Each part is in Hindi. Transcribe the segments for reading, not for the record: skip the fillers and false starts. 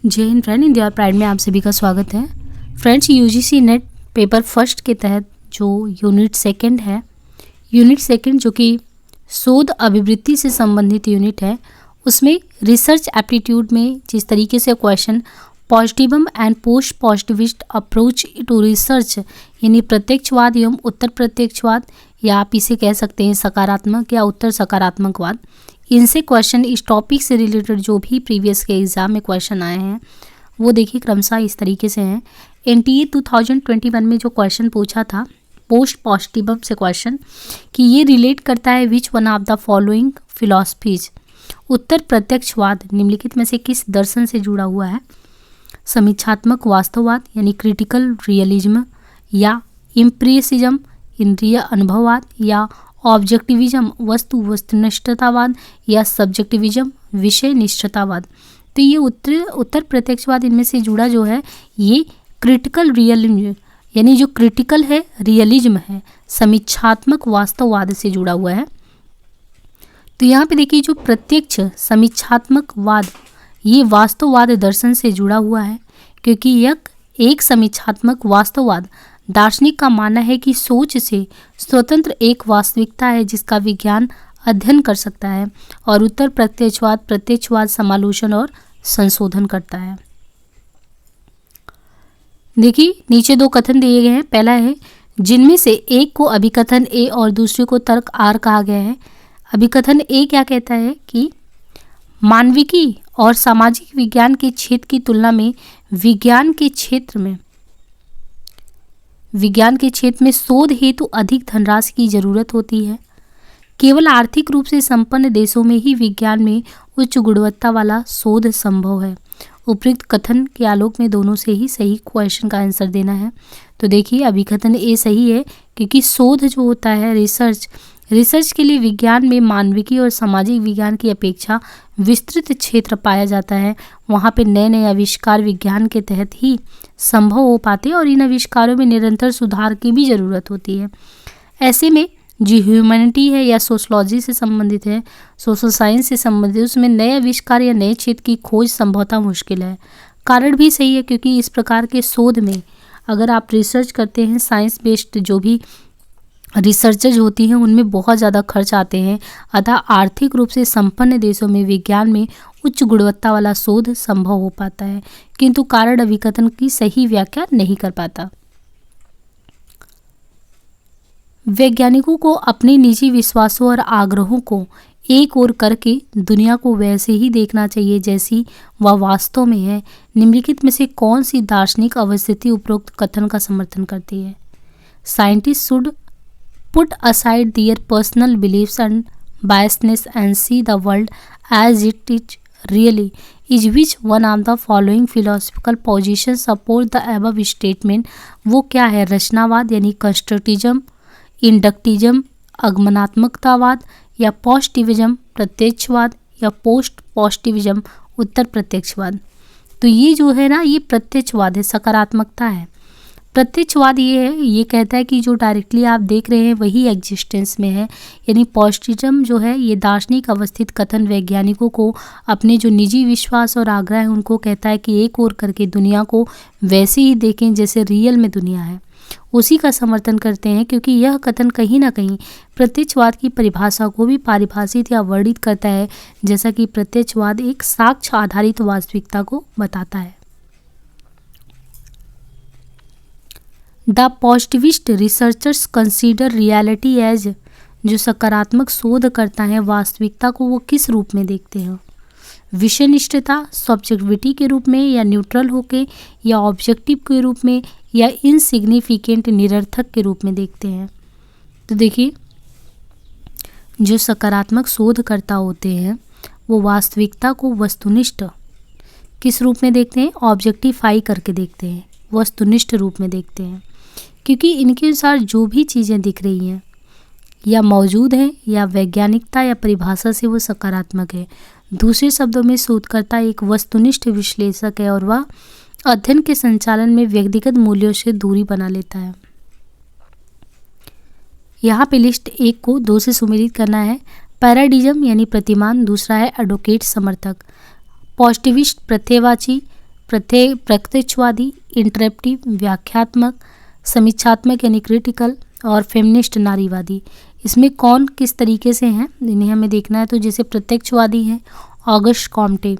जय हिंद फ्रेंड, इंडिया प्राइड में आप सभी का स्वागत है। Friends, UGC net paper first के तहत जो यूनिट सेकंड जो कि शोध अभिवृत्ति से संबंधित यूनिट है, उसमें रिसर्च एप्टीट्यूड में जिस तरीके से question positivism and post positivist approach to research यानी प्रत्यक्षवाद एवं उत्तर प्रत्यक्षवाद, या आप इसे कह सकते हैं सकारात्मक या उत्तर सकारात्मकवाद, इनसे क्वेश्चन इस टॉपिक से रिलेटेड जो भी प्रीवियस के एग्ज़ाम में क्वेश्चन आए हैं वो देखिए क्रमशः इस तरीके से हैं। एनटीए 2021 में जो क्वेश्चन पूछा था पोस्ट पॉजिटिवम से क्वेश्चन कि ये रिलेट करता है which one of the following philosophies, उत्तर प्रत्यक्षवाद निम्नलिखित में से किस दर्शन से जुड़ा हुआ है, समीक्षात्मक वास्तववाद यानी क्रिटिकल रियलिज्म, या इम्प्रेसिज्म इंद्रिय अनुभववाद, या ऑब्जेक्टिविज्म वस्तुनिष्ठतावाद, या सब्जेक्टिविज्म विषय निष्ठतावाद। तो ये उत्तर प्रत्यक्षवाद इनमें से जुड़ा जो है ये क्रिटिकल रियलिज्म यानी जो क्रिटिकल है रियलिज्म है, समीक्षात्मक वास्तववाद से जुड़ा हुआ है। तो यहाँ पे देखिए जो प्रत्यक्ष समीक्षात्मक वाद ये वास्तववाद दर्शन से जुड़ा हुआ है, क्योंकि यह एक समीक्षात्मक वास्तववाद दार्शनिक का मानना है कि सोच से स्वतंत्र एक वास्तविकता है जिसका विज्ञान अध्ययन कर सकता है, और उत्तर प्रत्यक्षवाद समालोचन और संशोधन करता है। देखिए नीचे दो कथन दिए गए हैं। पहला है जिनमें से एक को अभिकथन ए और दूसरे को तर्क आर कहा गया है। अभिकथन ए क्या कहता है कि मानविकी और सामाजिक विज्ञान के क्षेत्र की तुलना में विज्ञान के क्षेत्र में शोध हेतु अधिक धनराशि की जरूरत होती है। केवल आर्थिक रूप से संपन्न देशों में ही विज्ञान में उच्च गुणवत्ता वाला शोध संभव है। उपयुक्त कथन के आलोक में दोनों से ही सही क्वेश्चन का आंसर देना है। तो देखिए अभिकथन ए सही है, क्योंकि शोध जो होता है रिसर्च के लिए विज्ञान में मानविकी और सामाजिक विज्ञान की अपेक्षा विस्तृत क्षेत्र पाया जाता है। वहाँ पे नए नए आविष्कार विज्ञान के तहत ही संभव हो पाते हैं और इन आविष्कारों में निरंतर सुधार की भी ज़रूरत होती है। ऐसे में जो ह्यूमैनिटी है या सोशलॉजी से संबंधित है, सोशल साइंस से संबंधित, उसमें नए आविष्कार या नए क्षेत्र की खोज संभवतः मुश्किल है। कारण भी सही है, क्योंकि इस प्रकार के शोध में अगर आप रिसर्च करते हैं, साइंस बेस्ड जो भी रिसर्चर्स होती हैं उनमें बहुत ज़्यादा खर्च आते हैं। अतः आर्थिक रूप से संपन्न देशों में विज्ञान में उच्च गुणवत्ता वाला शोध संभव हो पाता है, किंतु कारण अभिकथन की सही व्याख्या नहीं कर पाता। वैज्ञानिकों को अपने निजी विश्वासों और आग्रहों को एक ओर करके दुनिया को वैसे ही देखना चाहिए जैसी वह वास्तव में है। निम्नलिखित में से कौन सी दार्शनिक अवस्थिति उपरोक्त कथन का समर्थन करती है? Scientist should put aside their personal beliefs and biasness and see the world as it is really is. Which one of the following philosophical positions support the above statement? वो क्या है? रचनावाद यानी कंस्ट्रक्टिज्म, इंडक्टिज्म आगमनात्मकतावाद, या पॉजिटिविज्म प्रत्यक्षवाद, या पोस्ट पॉजिटिविज्म उत्तर प्रत्यक्षवाद। तो ये जो है ना ये प्रत्यक्षवाद है, सकारात्मकता है। प्रत्यक्षवाद ये है, ये कहता है कि जो डायरेक्टली आप देख रहे हैं वही एग्जिस्टेंस में है। यानी पॉजिटिविज्म जो है ये दार्शनिक अवस्थित कथन वैज्ञानिकों को अपने जो निजी विश्वास और आग्रह है उनको कहता है कि एक ओर करके दुनिया को वैसे ही देखें जैसे रियल में दुनिया है, उसी का समर्थन करते हैं, क्योंकि यह कथन कहीं ना कहीं प्रत्यक्षवाद की परिभाषा को भी परिभाषित या वर्णित करता है, जैसा कि प्रत्यक्षवाद एक साक्ष्य आधारित वास्तविकता को बताता है। The positivist researchers consider reality as, जो सकारात्मक शोध करता है वास्तविकता को वो किस रूप में देखते हैं? विषय निष्ठता सब्जेक्टिविटी के रूप में, या न्यूट्रल होके, या ऑब्जेक्टिव के रूप में, या इनसिग्निफिकेंट निरर्थक के रूप में देखते हैं? तो देखिए जो सकारात्मक शोधकर्ता होते हैं वो वास्तविकता को वस्तुनिष्ठ किस रूप में देखते हैं? ऑब्जेक्टिफाई करके देखते हैं, वस्तुनिष्ठ रूप में देखते हैं, क्योंकि इनके अनुसार जो भी चीज़ें दिख रही हैं या मौजूद हैं या वैज्ञानिकता या परिभाषा से वो सकारात्मक है। दूसरे शब्दों में शोधकर्ता एक वस्तुनिष्ठ विश्लेषक है और वह अध्ययन के संचालन में व्यक्तिगत मूल्यों से दूरी बना लेता है। यहाँ पे लिस्ट 1 को 2 से सुमेलित करना है। पैराडिज्म यानी प्रतिमान, दूसरा है एडवोकेट समर्थक, पॉजिटिविस्ट प्रत्ययवाची, प्रत्यक्षवादी, इंटरप्टिव, व्याख्यात्मक, समीक्षात्मक यानी क्रिटिकल, और फेमिनिस्ट नारीवादी। इसमें कौन किस तरीके से हैं इन्हें हमें देखना है। तो जैसे प्रत्यक्षवादी हैं ऑगस्ट कॉम्टे,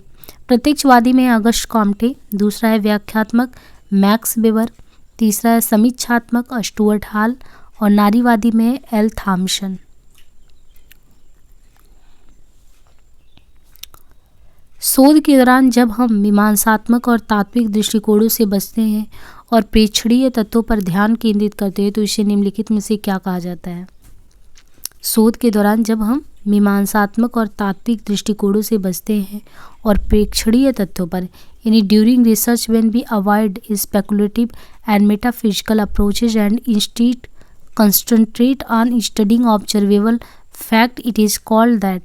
प्रत्यक्षवादी में ऑगस्ट कॉम्टे, दूसरा है व्याख्यात्मक मैक्स वेबर, तीसरा है समीक्षात्मक स्टुअर्ट हॉल, और नारीवादी में एल थॉम्सन। शोध के दौरान जब हम मीमांसात्मक और तात्विक दृष्टिकोणों से बचते हैं और प्रेक्षणीय तत्वों पर ध्यान केंद्रित करते हैं तो इसे निम्नलिखित में से क्या कहा जाता है। शोध के दौरान जब हम मीमांसात्मक और तात्विक दृष्टिकोणों से बचते हैं और प्रेक्षणीय तथ्यों पर यानी during research when we avoid speculative and metaphysical approaches and instead concentrate on studying observable fact, it is called that.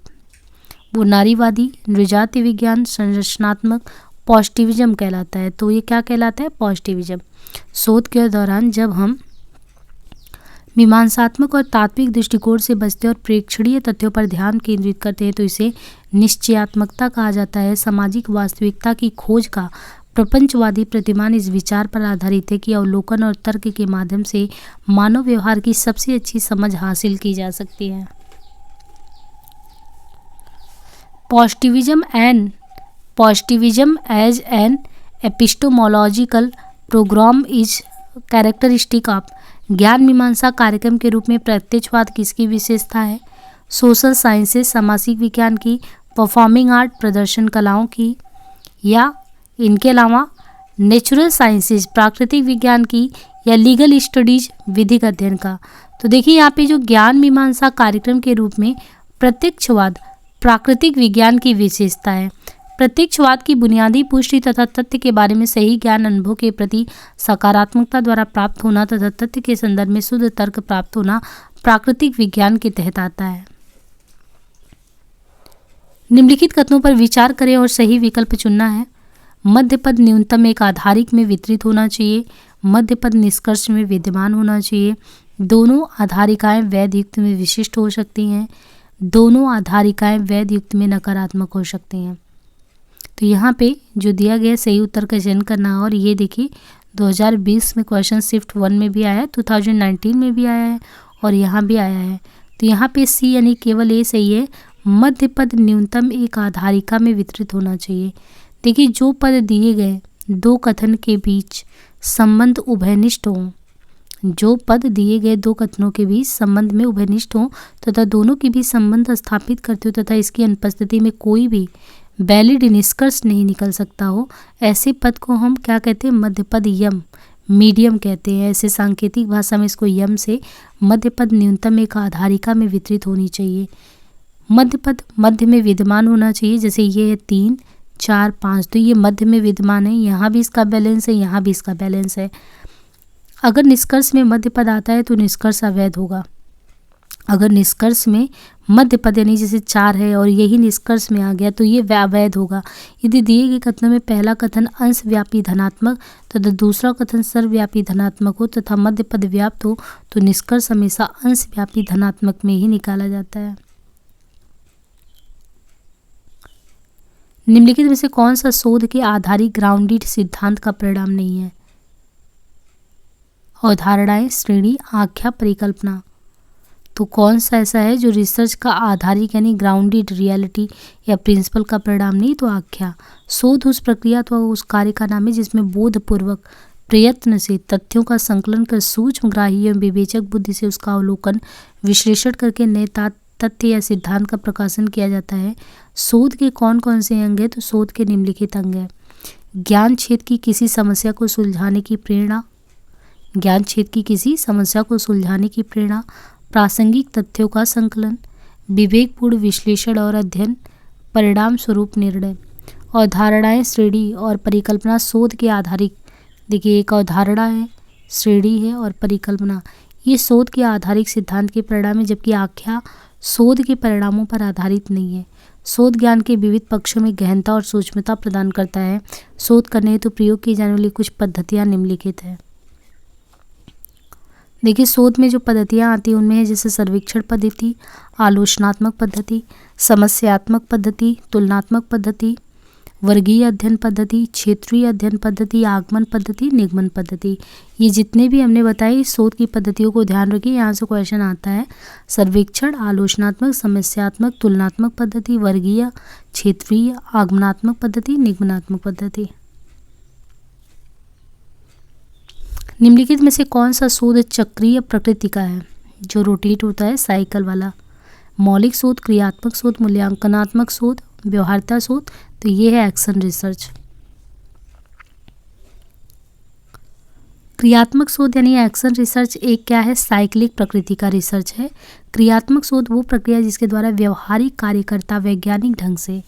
वो नारीवादी, नृजाति विज्ञान, संरचनात्मक पॉजिटिविज्म कहलाता है। तो ये क्या कहलाता है? पॉजिटिविज्म। शोध के दौरान जब हम मीमांसात्मक और तात्विक दृष्टिकोण से बचते और प्रेक्षणीय तथ्यों पर ध्यान केंद्रित करते हैं तो इसे निश्चयात्मकता कहा जाता है। सामाजिक वास्तविकता की खोज का प्रपंचवादी प्रतिमान इस विचार पर आधारित है कि अवलोकन और तर्क के माध्यम से मानव व्यवहार की सबसे अच्छी समझ हासिल की जा सकती है। Positivism as an epistemological program is characteristic of ज्ञान मीमांसा कार्यक्रम के रूप में प्रत्यक्षवाद किसकी विशेषता है? सोशल साइंसेस सामाजिक विज्ञान की, परफॉर्मिंग आर्ट प्रदर्शन कलाओं की, या इनके अलावा नेचुरल साइंसेस प्राकृतिक विज्ञान की, या लीगल स्टडीज विधिक अध्ययन का। तो देखिए यहाँ पे जो ज्ञान मीमांसा कार्यक्रम के रूप में प्रत्यक्षवाद प्राकृतिक विज्ञान की विशेषता है। प्रत्यक्षवाद की बुनियादी पुष्टि तथा तथ्य के बारे में सही ज्ञान अनुभव के प्रति सकारात्मकता द्वारा प्राप्त होना तथा तथ्य के संदर्भ में शुद्ध तर्क प्राप्त होना प्राकृतिक विज्ञान के तहत आता है। निम्नलिखित कथनों पर विचार करें और सही विकल्प चुनना है। मध्य पद न्यूनतम एक आधारिक में वितरित होना चाहिए। मध्य पद निष्कर्ष में विद्यमान होना चाहिए। दोनों आधारिकाएं वैध युक्त में विशिष्ट हो सकती हैं। दोनों आधारिकाएं वैध युक्त में नकारात्मक हो सकती हैं। तो यहाँ पे जो दिया गया सही उत्तर का चयन करना है। और ये देखिए 2020 में क्वेश्चन शिफ्ट 1 में भी आया है, 2019 में भी आया है और यहाँ भी आया है। तो यहाँ पे सी यानी केवल ए सही है। मध्य पद न्यूनतम एक आधारिका में वितरित होना चाहिए। देखिए जो पद दिए गए दो कथन के बीच संबंध उभयनिष्ठ हों, जो पद दिए गए दो कथनों के बीच संबंध में उभयनिष्ठ हों तथा दोनों के बीच संबंध स्थापित करते हो तथा इसकी अनुपस्थिति में कोई भी वैलिड निष्कर्ष नहीं निकल सकता हो, ऐसे पद को हम क्या कहते हैं? मध्य पद यम, मीडियम कहते हैं। ऐसे सांकेतिक भाषा में इसको यम से मध्य पद न्यूनतम एक आधारिका में वितरित होनी चाहिए। मध्य पद मध्य में विद्यमान होना चाहिए। जैसे ये है 3, 4, 5, तो ये मध्य में विद्यमान है। यहाँ भी इसका बैलेंस है, यहाँ भी इसका बैलेंस है। अगर निष्कर्ष में मध्य पद आता है तो निष्कर्ष अवैध होगा। अगर निष्कर्ष में मध्य पद यानी जैसे 4 है और यही निष्कर्ष में आ गया तो ये अवैध होगा। यदि दिए गए कथनों में पहला कथन अंश व्यापी धनात्मक तथा दूसरा कथन सर्वव्यापी धनात्मक हो तथा मध्य पद व्याप्त हो तो निष्कर्ष हमेशा अंश व्यापी धनात्मक में ही निकाला जाता है। निम्नलिखित में से कौन सा शोध के आधारित ग्राउंडेड सिद्धांत का परिणाम नहीं है? अवधारणाएं, श्रेणी, आख्या, परिकल्पना। तो कौन सा ऐसा है जो रिसर्च का आधारिक यानी ग्राउंडेड रियलिटी या प्रिंसिपल का परिणाम नहीं? तो आख्या। शोध उस प्रक्रिया अथवा उस कार्य का नाम है जिसमें बोधपूर्वक प्रयत्न से तथ्यों का संकलन कर सूक्ष्मग्राही एवं विवेचक बुद्धि से उसका अवलोकन विश्लेषण करके नए तथ्य या सिद्धांत का प्रकाशन किया जाता है। शोध के कौन कौन से अंग हैं? तो शोध के निम्नलिखित अंग हैं। ज्ञान क्षेत्र की किसी समस्या को सुलझाने की प्रेरणा, ज्ञान क्षेत्र की किसी समस्या को सुलझाने की प्रेरणा, प्रासंगिक तथ्यों का संकलन, विवेकपूर्ण विश्लेषण और अध्ययन, परिणाम स्वरूप निर्णय। अवधारणाएं, श्रेणी और परिकल्पना शोध के आधारिक। देखिए एक अवधारणा है, श्रेणी है और परिकल्पना, ये शोध के आधारिक सिद्धांत के परिणाम है, जबकि आख्या शोध के परिणामों पर आधारित नहीं है। शोध ज्ञान के विविध पक्षों में गहनता और सूक्ष्मता प्रदान करता है। शोध करने हेतु प्रयोग की जाने वाली कुछ पद्धतियाँ निम्नलिखित है। देखिए शोध में जो पद्धतियाँ आती हैं उनमें है जैसे सर्वेक्षण पद्धति, आलोचनात्मक पद्धति, समस्यात्मक पद्धति, तुलनात्मक पद्धति, वर्गीय अध्ययन पद्धति, क्षेत्रीय अध्ययन पद्धति, आगमन पद्धति, निगमन पद्धति। ये जितने भी हमने बताए इस शोध की पद्धतियों को ध्यान रखिए, यहाँ से क्वेश्चन आता है। सर्वेक्षण, आलोचनात्मक, समस्यात्मक, तुलनात्मक पद्धति, वर्गीय, क्षेत्रीय, आगमनात्मक पद्धति, निगमनात्मक पद्धति। निम्नलिखित में से कौन सा शोध चक्रीय प्रकृति का है, जो रोटेट होता है, साइकिल वाला? मौलिक शोध, क्रियात्मक शोध, मूल्यांकनात्मक शोध, व्यवहार्यता शोध। तो ये है एक्शन रिसर्च। क्रियात्मक शोध यानी एक्शन रिसर्च एक क्या है, साइक्लिक प्रकृति का रिसर्च है। क्रियात्मक शोध वो प्रक्रिया जिसके द्वारा व्यवहारिक कार्यकर्ता वैज्ञानिक ढंग से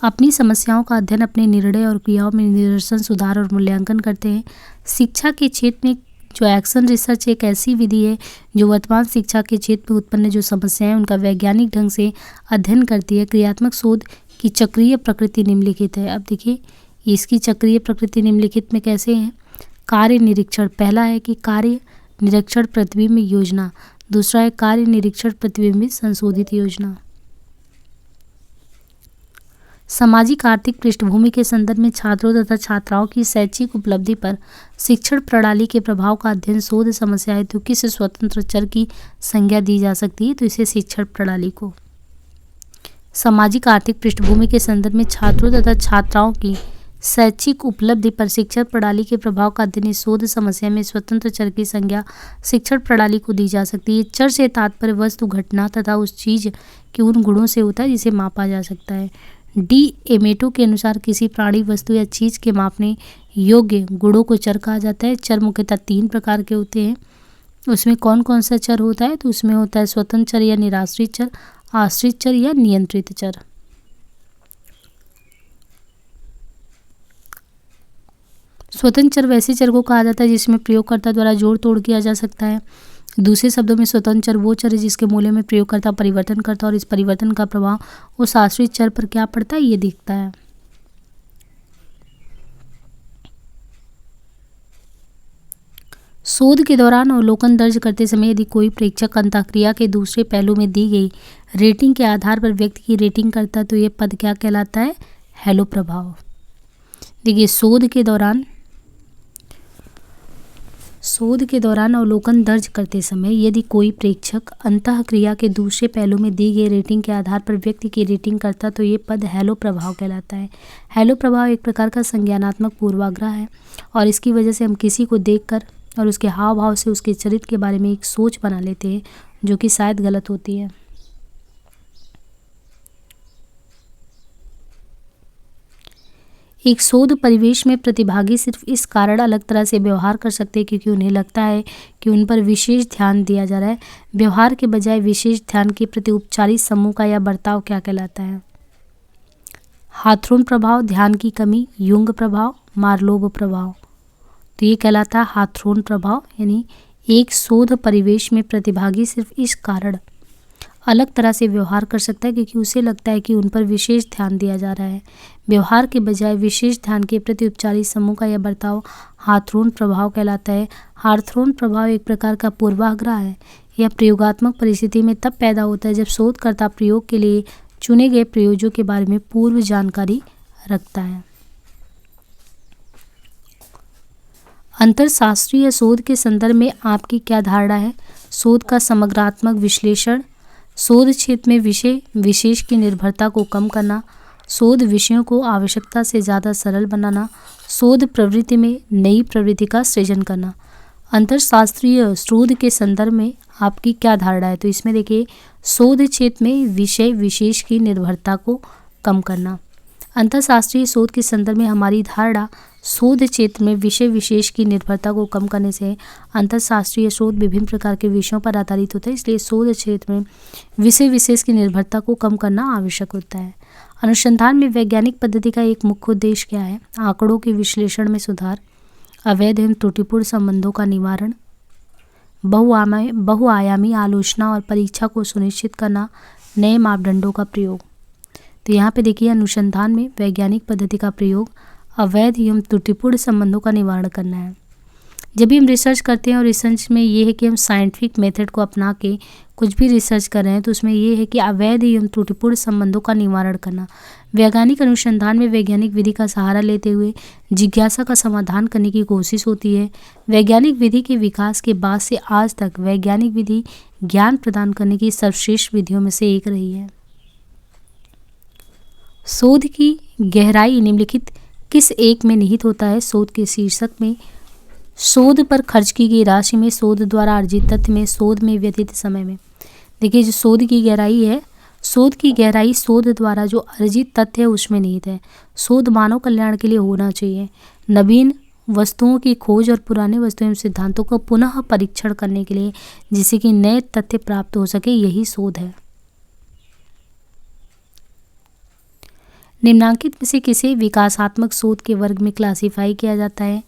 अपनी समस्याओं का अध्ययन, अपने निर्णय और क्रियाओं में निदर्शन, सुधार और मूल्यांकन करते हैं। शिक्षा के क्षेत्र में जो एक्शन रिसर्च एक ऐसी विधि है जो वर्तमान शिक्षा के क्षेत्र में उत्पन्न जो समस्याएं उनका वैज्ञानिक ढंग से अध्ययन करती है। क्रियात्मक शोध की चक्रीय प्रकृति निम्नलिखित है। अब देखिए इसकी चक्रीय प्रकृति निम्नलिखित में कैसे है। कार्य निरीक्षण, पहला है कि कार्य निरीक्षण प्रतिबिंब योजना, दूसरा है कार्य निरीक्षण प्रतिबिंबित संशोधित योजना। सामाजिक आर्थिक पृष्ठभूमि के संदर्भ में छात्रों तथा छात्राओं की शैक्षिक उपलब्धि पर शिक्षण प्रणाली के प्रभाव का अध्ययन शोध समस्या हेतु किस स्वतंत्र चर की संज्ञा दी जा सकती है? तो इसे शिक्षण प्रणाली को। सामाजिक आर्थिक पृष्ठभूमि के संदर्भ में छात्रों तथा छात्राओं की शैक्षिक उपलब्धि पर शिक्षण प्रणाली के प्रभाव का अध्ययन शोध समस्या में स्वतंत्र चर की संज्ञा शिक्षण प्रणाली को दी जा सकती है। चर से तात्पर्य वस्तु, घटना तथा उस चीज के उन गुणों से होता है जिसे मापा जा सकता है। डी एमेटो के अनुसार किसी प्राणी, वस्तु या चीज के मापने योग्य गुणों को चर कहा जाता है। चर मुख्यतः 3 प्रकार के होते हैं। उसमें कौन कौन सा चर होता है? तो उसमें होता है स्वतंत्र चर या निराश्रित चर, आश्रित चर या नियंत्रित चर। स्वतंत्र चर वैसे चर को कहा जाता है जिसमें प्रयोगकर्ता द्वारा जोड़ तोड़ किया जा सकता है। दूसरे शब्दों में स्वतंत्र चर वो चर है जिसके मूल्य में प्रयोगकर्ता परिवर्तन करता है और इस परिवर्तन का प्रभाव उस आश्रित चर पर क्या पड़ता है ये दिखता है। शोध के दौरान अवलोकन दर्ज करते समय यदि कोई प्रेक्षक अंतःक्रिया के दूसरे पहलू में दी गई रेटिंग के आधार पर व्यक्ति की रेटिंग करता है तो ये पद क्या कहलाता है? हेलो प्रभाव। देखिए शोध के दौरान अवलोकन दर्ज करते समय यदि कोई प्रेक्षक अंतःक्रिया के दूसरे पहलू में दी गई रेटिंग के आधार पर व्यक्ति की रेटिंग करता तो ये पद हेलो प्रभाव कहलाता है। हेलो प्रभाव एक प्रकार का संज्ञानात्मक पूर्वाग्रह है और इसकी वजह से हम किसी को देखकर और उसके हाव भाव से उसके चरित्र के बारे में एक सोच बना लेते हैं जो कि शायद गलत होती है। एक शोध परिवेश में प्रतिभागी सिर्फ इस कारण अलग तरह से व्यवहार कर सकते हैं क्योंकि उन्हें लगता है कि उन पर विशेष ध्यान दिया जा रहा है। व्यवहार के बजाय विशेष ध्यान के प्रति उपचारित समूह का यह बर्ताव क्या कहलाता है? हाथरोन प्रभाव, ध्यान की कमी, युंग प्रभाव, मार्लोव प्रभाव। तो ये कहलाता है हाथरोन प्रभाव। यानी एक शोध परिवेश में प्रतिभागी सिर्फ इस कारण अलग तरह से व्यवहार कर सकता है क्योंकि उसे लगता है कि उन पर विशेष ध्यान दिया जा रहा है। व्यवहार के बजाय विशेष ध्यान के प्रति उपचारित समूह का यह बर्ताव हाथरोन प्रभाव कहलाता है। हाथरोन प्रभाव एक प्रकार का पूर्वाग्रह है। यह प्रयोगात्मक परिस्थिति में तब पैदा होता है जब शोधकर्ता प्रयोग के लिए चुने गए प्रयोजों के बारे में पूर्व जानकारी रखता है। अंतरशास्त्रीय शोध के संदर्भ में आपकी क्या धारणा है? शोध का समग्रात्मक विश्लेषण, शोध क्षेत्र में विषय विशेष की निर्भरता को कम करना, शोध विषयों को आवश्यकता से ज़्यादा सरल बनाना, शोध प्रवृत्ति में नई प्रवृत्ति का सृजन करना। अंतरशास्त्रीय शोध के संदर्भ में आपकी क्या धारणा है? तो इसमें देखिए शोध क्षेत्र में विषय विशेष की निर्भरता को कम करना। अंतरशास्त्रीय शोध के संदर्भ में हमारी धारणा शोध क्षेत्र में विषय विशेष की निर्भरता को कम करने से अंतरशास्त्रीय शोध विभिन्न प्रकार के विषयों पर आधारित होता है, इसलिए शोध क्षेत्र में विषय विशेष की निर्भरता को कम करना आवश्यक होता है। अनुसंधान में वैज्ञानिक पद्धति का एक मुख्य उद्देश्य क्या है? आंकड़ों के विश्लेषण में सुधार, अवैध एवं त्रुटिपूर्ण संबंधों का निवारण, बहुआयामी आलोचना और परीक्षा को सुनिश्चित करना, नए मापदंडों का प्रयोग। तो यहाँ पे देखिए अनुसंधान में वैज्ञानिक पद्धति का प्रयोग अवैध एवं त्रुटिपूर्ण संबंधों का निवारण करना है। जब भी हम रिसर्च करते हैं और रिसर्च में ये है कि हम साइंटिफिक मेथड को अपना के कुछ भी रिसर्च कर रहे हैं तो उसमें ये है कि अवैध एवं त्रुटिपूर्ण संबंधों का निवारण करना। वैज्ञानिक अनुसंधान में वैज्ञानिक विधि का सहारा लेते हुए जिज्ञासा का समाधान करने की कोशिश होती है। वैज्ञानिक विधि के विकास के बाद से आज तक वैज्ञानिक विधि ज्ञान प्रदान करने की सर्वश्रेष्ठ विधियों में से एक रही है। शोध की गहराई निम्नलिखित किस एक में निहित होता है? शोध के शीर्षक में, शोध पर खर्च की गई राशि में, शोध द्वारा अर्जित तथ्य में, शोध में व्यतीत समय में। देखिए जो शोध की गहराई है, शोध की गहराई शोध द्वारा जो अर्जित तथ्य है उसमें निहित है। शोध मानव कल्याण के लिए होना चाहिए। नवीन वस्तुओं की खोज और पुराने वस्तुओं एवं सिद्धांतों का पुनः परीक्षण करने के लिए जिससे कि नए तथ्य प्राप्त हो सके, यही शोध है। निम्नांकित में से किसे विकासात्मक शोध के वर्ग में क्लासिफाई किया जाता है?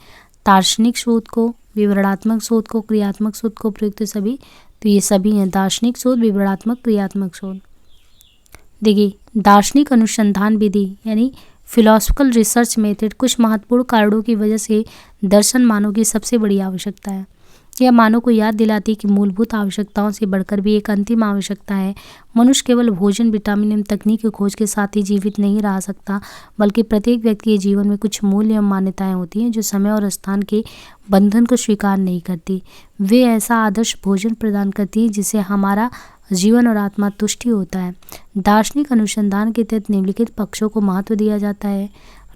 दार्शनिक शोध को, विवरणात्मक शोध को, क्रियात्मक शोध को, प्रयुक्त सभी। तो ये सभी हैं, दार्शनिक शोध, विवरणात्मक, क्रियात्मक शोध। देखिए दार्शनिक अनुसंधान विधि यानी फिलोसफिकल रिसर्च मेथड कुछ महत्वपूर्ण कारणों की वजह से दर्शन मानव की सबसे बड़ी आवश्यकता है। यह मानव को याद दिलाती है कि मूलभूत आवश्यकताओं से बढ़कर भी एक अंतिम आवश्यकता है। मनुष्य केवल भोजन, विटामिन एवं तकनीक की खोज के साथ ही जीवित नहीं रह सकता, बल्कि प्रत्येक व्यक्ति के जीवन में कुछ मूल्य एवं मान्यताएं होती हैं जो समय और स्थान के बंधन को स्वीकार नहीं करती। वे ऐसा आदर्श भोजन प्रदान करती हैं जिससे हमारा जीवन और आत्मा तुष्टि होता है। दार्शनिक अनुसंधान के तहत निम्नलिखित पक्षों को महत्व दिया जाता है: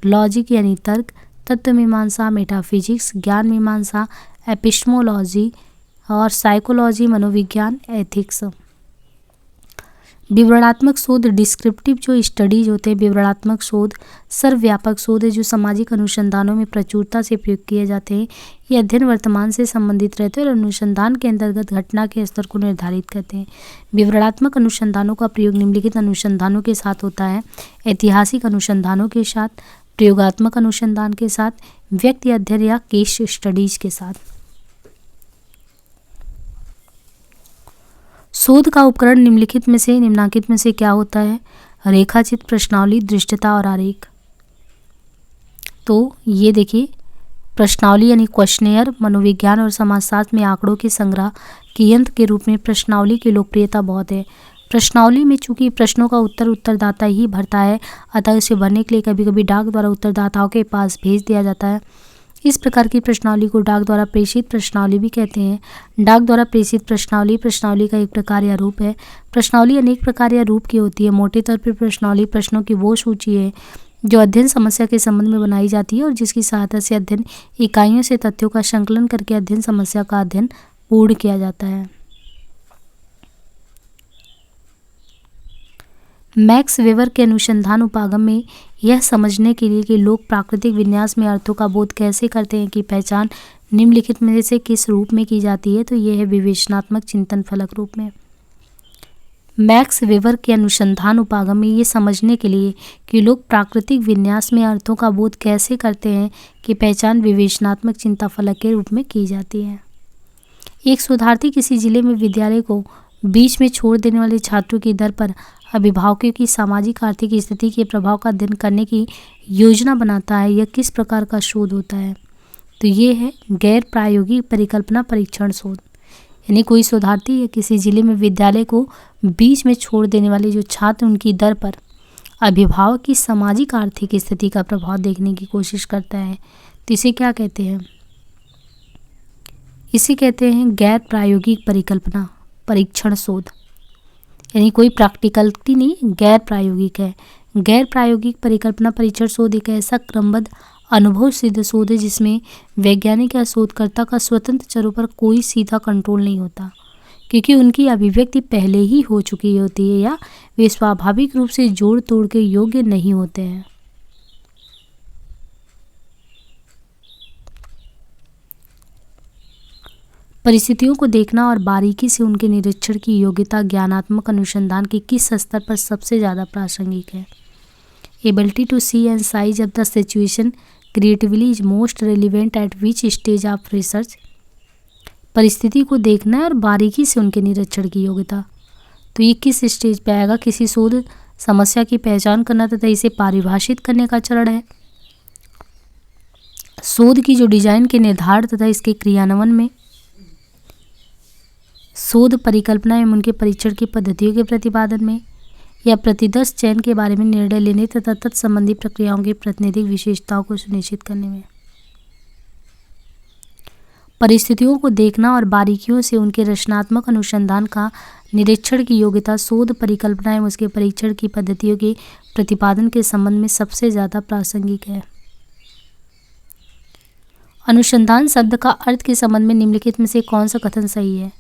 लॉजिक यानी तर्क, तत्व मीमांसा, मेटाफिजिक्स, ज्ञान मीमांसा, एपिस्टेमोलॉजी और साइकोलॉजी, मनोविज्ञान, एथिक्स। विवरणात्मक शोध डिस्क्रिप्टिव जो स्टडीज होते हैं, विवरणात्मक शोध सर्वव्यापक शोध है जो सामाजिक अनुसंधानों में प्रचुरता से प्रयोग किए जाते हैं। ये अध्ययन वर्तमान से संबंधित रहते हैं और अनुसंधान के अंतर्गत घटना के स्तर को निर्धारित करते हैं। विवरणात्मक अनुसंधानों का प्रयोग निम्नलिखित अनुसंधानों के साथ होता है: ऐतिहासिक अनुसंधानों के साथ, प्रयोगात्मक अनुसंधान के साथ, व्यक्ति अध्ययन या केस स्टडीज के साथ। शोध का उपकरण निम्नलिखित में से निम्नांकित में से क्या होता है? रेखाचित्र, प्रश्नावली, दृष्टता और आरेख। तो ये देखिए प्रश्नावली यानी क्वेश्चनेयर मनोविज्ञान और समाजशास्त्र में आंकड़ों के संग्रह के यंत्र के रूप में प्रश्नावली की लोकप्रियता बहुत है। प्रश्नावली में चूंकि प्रश्नों का उत्तर उत्तरदाता ही भरता है, अतः इसे भरने के लिए कभी कभी डाक द्वारा उत्तरदाताओं के पास भेज दिया जाता है। इस प्रकार की प्रश्नावली को डाक द्वारा प्रेषित प्रश्नावली भी कहते हैं। डाक द्वारा प्रेषित प्रश्नावली प्रश्नावली का एक प्रकार या रूप है। प्रश्नावली अनेक प्रकार या रूप की होती है। मोटे तौर पर प्रश्नावली प्रश्नों की वो सूची है जो अध्ययन समस्या के संबंध में बनाई जाती है और जिसकी सहायता से अध्ययन इकाइयों से तथ्यों का संकलन करके अध्ययन समस्या का अध्ययन पूर्ण किया जाता है। मैक्स वेबर के अनुसंधान उपागम में यह समझने के लिए कि लोग प्राकृतिक विन्यास में अर्थों का बोध कैसे करते हैं की पहचान निम्नलिखित में से किस रूप में की जाती है, तो यह है विवेचनात्मक चिंतन फलक रूप में। मैक्स वेबर के अनुसंधान उपागम में ये समझने के लिए कि लोग प्राकृतिक विन्यास में अर्थों का बोध कैसे करते हैं की पहचान विवेचनात्मक चिंता फलक के रूप में की जाती है। एक शोधार्थी किसी जिले में विद्यालय को बीच में छोड़ देने वाले छात्रों की दर पर अभिभावकों की सामाजिक आर्थिक स्थिति के प्रभाव का अध्ययन करने की योजना बनाता है। यह किस प्रकार का शोध होता है? तो ये है गैर प्रायोगिक परिकल्पना परीक्षण शोध। यानी कोई शोधार्थी या किसी जिले में विद्यालय को बीच में छोड़ देने वाले जो छात्र उनकी दर पर अभिभावक की सामाजिक आर्थिक स्थिति का प्रभाव देखने की कोशिश करता है। तो इसे क्या कहते हैं? इसे कहते हैं गैर प्रायोगिक परिकल्पना परीक्षण शोध। यानी कोई प्रैक्टिकलिटी नहीं, गैर प्रायोगिक है। गैर प्रायोगिक परिकल्पना परीक्षण शोध एक ऐसा क्रमबद्ध अनुभव सिद्ध शोध है जिसमें वैज्ञानिक या शोधकर्ता का स्वतंत्र चरों पर कोई सीधा कंट्रोल नहीं होता, क्योंकि उनकी अभिव्यक्ति पहले ही हो चुकी होती है या वे स्वाभाविक रूप से जोड़ तोड़ के योग्य नहीं होते हैं। परिस्थितियों को देखना और बारीकी से उनके निरीक्षण की योग्यता ज्ञानात्मक अनुसंधान के किस स्तर पर सबसे ज़्यादा प्रासंगिक है? Ability to see and seize of the situation creatively is most relevant at which stage of research. परिस्थिति को देखना है और बारीकी से उनके निरीक्षण की योग्यता, तो ये किस स्टेज पे आएगा? किसी शोध समस्या की पहचान करना तथा इसे परिभाषित करने का चरण है। शोध की जो डिजाइन के निर्धारण तथा इसके क्रियान्वयन में, शोध परिकल्पना एवं उनके परीक्षण की पद्धतियों के प्रतिपादन में, या प्रतिदर्श चयन के बारे में निर्णय लेने तथा तत्संबंधी प्रक्रियाओं की प्रातिनिधिक विशेषताओं को सुनिश्चित करने में। परिस्थितियों को देखना और बारीकियों से उनके रचनात्मक अनुसंधान का निरीक्षण की योग्यता शोध परिकल्पना एवं उसके परीक्षण की पद्धतियों के प्रतिपादन के संबंध में सबसे ज़्यादा प्रासंगिक है। अनुसंधान शब्द का अर्थ के संबंध में निम्नलिखित में से कौन सा कथन सही है?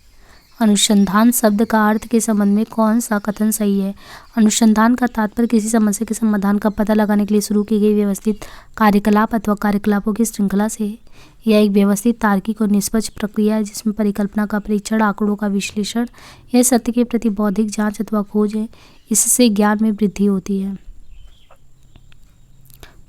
अनुसंधान शब्द का अर्थ के संबंध में कौन सा कथन सही है? अनुसंधान का तात्पर्य किसी समस्या के समाधान का पता लगाने के लिए शुरू की गई व्यवस्थित कार्यकलाप अथवा कार्यकलापों की श्रृंखला से है। यह एक व्यवस्थित, तार्किक और निष्पक्ष प्रक्रिया है जिसमें परिकल्पना का परीक्षण, आंकड़ों का विश्लेषण या सत्य के प्रति बौद्धिक जांच अथवा खोज है। इससे ज्ञान में वृद्धि होती है।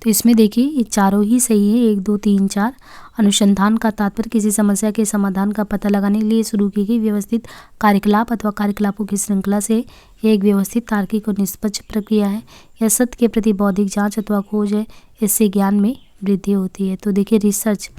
तो इसमें देखिए ये चारों ही सही है, 1, 2, 3, 4। अनुसंधान का तात्पर्य किसी समस्या के समाधान का पता लगाने के लिए शुरू की गई व्यवस्थित कार्यकलाप अथवा कार्यकलापों की श्रृंखला से यह एक व्यवस्थित, तार्किक और निष्पक्ष प्रक्रिया है। यह सत्य के प्रति बौद्धिक जांच अथवा खोज है। इससे ज्ञान में वृद्धि होती है। तो देखिए रिसर्च,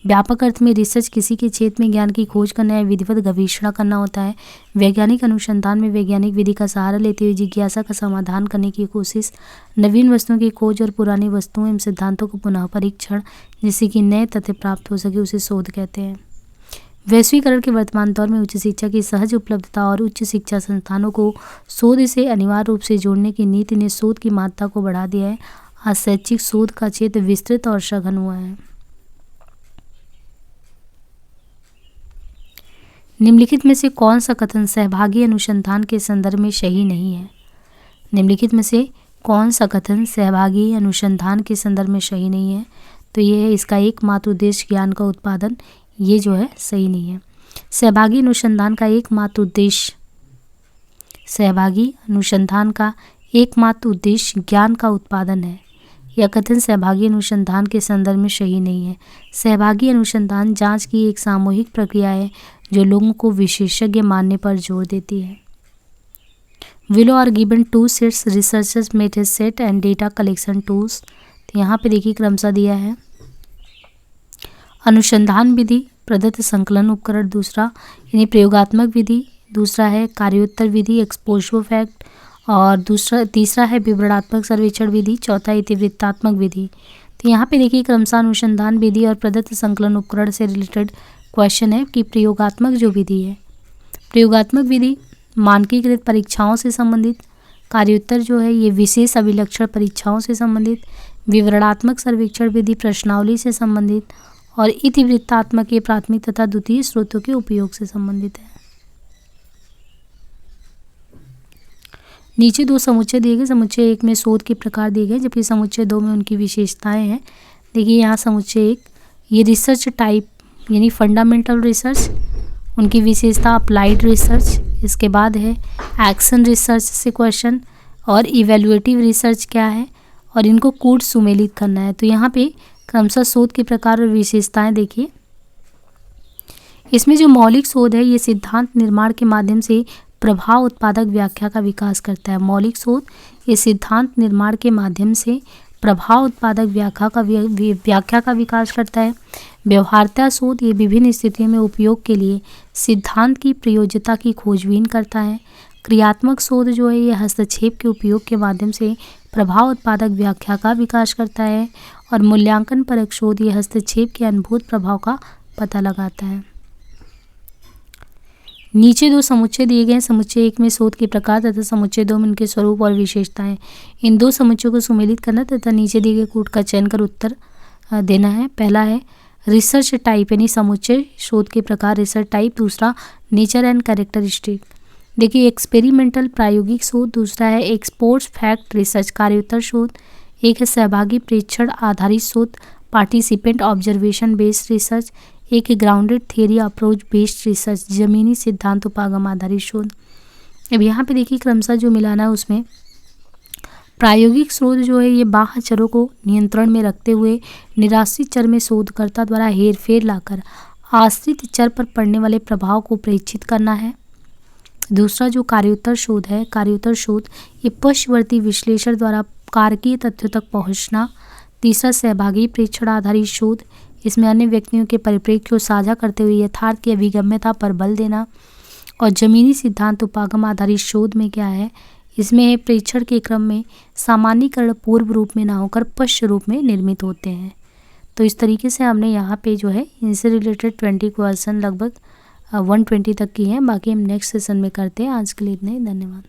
व्यापक अर्थ में रिसर्च किसी के क्षेत्र में ज्ञान की खोज करना या विधिवत गवेषणा करना होता है। वैज्ञानिक अनुसंधान में वैज्ञानिक विधि का सहारा लेते हुए जिज्ञासा का समाधान करने की कोशिश, नवीन वस्तुओं की खोज और पुरानी वस्तुओं एवं सिद्धांतों को पुनः परीक्षण जिससे कि नए तथ्य प्राप्त हो सके उसे शोध कहते हैं। वैश्वीकरण के वर्तमान दौर में उच्च शिक्षा की सहज उपलब्धता और उच्च शिक्षा संस्थानों को शोध से अनिवार्य रूप से जोड़ने की नीति ने शोध की महत्ता को बढ़ा दिया है। आज शैक्षिक शोध का क्षेत्र विस्तृत और सघन हुआ है। निम्नलिखित में से कौन सा कथन सहभागी अनुसंधान के संदर्भ में सही नहीं है? निम्नलिखित में से कौन सा कथन सहभागी अनुसंधान के संदर्भ में सही नहीं है? तो ये है इसका एकमात्र उद्देश्य ज्ञान का उत्पादन, ये जो है सही नहीं है। सहभागी अनुसंधान का एकमात्र उद्देश्य, सहभागी अनुसंधान का एकमात्र उद्देश्य ज्ञान का उत्पादन है। यह कथन सहभागी अनुसंधान के संदर्भ में सही नहीं है। सहभागी अनुसंधान जांच की एक सामूहिक प्रक्रिया है जो लोगों को विशेषज्ञ मानने पर जोर देती है। Below are given 2 sets researchers method set and data collection tools। तो यहाँ पे देखिए क्रमशः दिया है अनुसंधान विधि, प्रदत्त संकलन उपकरण दूसरा, यानी प्रयोगात्मक विधि, दूसरा है कार्योत्तर विधि एक्सपोजर फैक्ट, और तीसरा है विवरणात्मक सर्वेक्षण विधि, चौथा इतिवृत्तात्मक विधि। तो यहाँ पे देखिए क्रमशः अनुसंधान विधि और प्रदत्त संकलन उपकरण से रिलेटेड क्वेश्चन है कि प्रयोगात्मक जो विधि है, प्रयोगात्मक विधि मानकीकृत परीक्षाओं से संबंधित, कार्योत्तर जो है ये विशेष अभिलक्षण परीक्षाओं से संबंधित, विवरणात्मक सर्वेक्षण विधि प्रश्नावली से संबंधित, और इतिवृत्तात्मक ये प्राथमिक तथा द्वितीय स्रोतों के उपयोग से संबंधित है। नीचे 2 समुच्चय दिए गए, समुच्चय 1 में शोध के प्रकार दिए गए जबकि समुच्चय 2 में उनकी विशेषताएं हैं। देखिए यहाँ समुच्चय 1 ये रिसर्च टाइप यानी फंडामेंटल रिसर्च, उनकी विशेषता अप्लाइड रिसर्च, इसके बाद है एक्शन रिसर्च से क्वेश्चन, और इवैल्यूएटिव रिसर्च क्या है, और इनको कूट सुमेलित करना है। तो यहाँ पे क्रमशः शोध के प्रकार और विशेषताएं देखिए। इसमें जो मौलिक शोध है ये सिद्धांत निर्माण के माध्यम से प्रभाव उत्पादक व्याख्या का विकास करता है। मौलिक शोध ये सिद्धांत निर्माण के माध्यम से प्रभाव उत्पादक व्याख्या का विकास करता है। व्यवहार्यता शोध ये विभिन्न स्थितियों में उपयोग के लिए सिद्धांत की प्रयोज्यता की खोजबीन करता है। क्रियात्मक शोध जो है ये हस्तक्षेप के उपयोग के माध्यम से प्रभाव उत्पादक व्याख्या का विकास करता है। और मूल्यांकन परक शोध ये हस्तक्षेप के अनुभूत प्रभाव का पता लगाता है। नीचे 2 समुच्चय दिए गए हैं, समुच्चय 1 में शोध के प्रकार तथा समुच्चय 2 में उनके स्वरूप और विशेषताएं। इन 2 समुच्चयों को सुमेलित करना तथा नीचे दिए गए कूट का चयन कर उत्तर देना है। पहला है रिसर्च टाइप यानी समुच्चय शोध के प्रकार रिसर्च टाइप, दूसरा नेचर एंड कैरेक्टरिस्टिक। देखिए एक्सपेरिमेंटल प्रायोगिक शोध, दूसरा है एक्सपोर्ट्स फैक्ट रिसर्च कार्योत्तर शोध, एक है सहभागी प्रेक्षण आधारित शोध पार्टिसिपेंट ऑब्जर्वेशन बेस्ड रिसर्च, एक है grounded theory approach based research जमीनी सिद्धांत उपागम आधारित शोध। अब यहाँ पे देखिए क्रमशः जो मिलाना है उसमें प्रायोगिक शोध जो है ये बाह्य चरों को नियंत्रण में रखते हुए निराश्रित चर में शोधकर्ता द्वारा हेरफेर लाकर आश्रित चर पर पड़ने वाले प्रभाव को प्रेक्षित करना है। दूसरा जो कार्योत्तर शोध है, कार्योत्तर शोध ये पश्चवर्ती विश्लेषण द्वारा कारकीय तथ्यों तक पहुंचना। तीसरा सहभागी प्रेक्षण आधारित शोध, इसमें अन्य व्यक्तियों के परिप्रेक्ष्य को साझा करते हुए यथार्थ की अभिगम्यता पर बल देना। और जमीनी सिद्धांत उपागम आधारित शोध में क्या है, इसमें प्रेक्षण के क्रम में सामान्यीकरण पूर्व रूप में ना होकर पश्च रूप में निर्मित होते हैं। तो इस तरीके से हमने यहाँ पे जो है इनसे रिलेटेड 20 क्वेश्चन लगभग 120 तक की हैं। बाकी हम नेक्स्ट सेशन में करते हैं। आज के लिए इतना ही, धन्यवाद।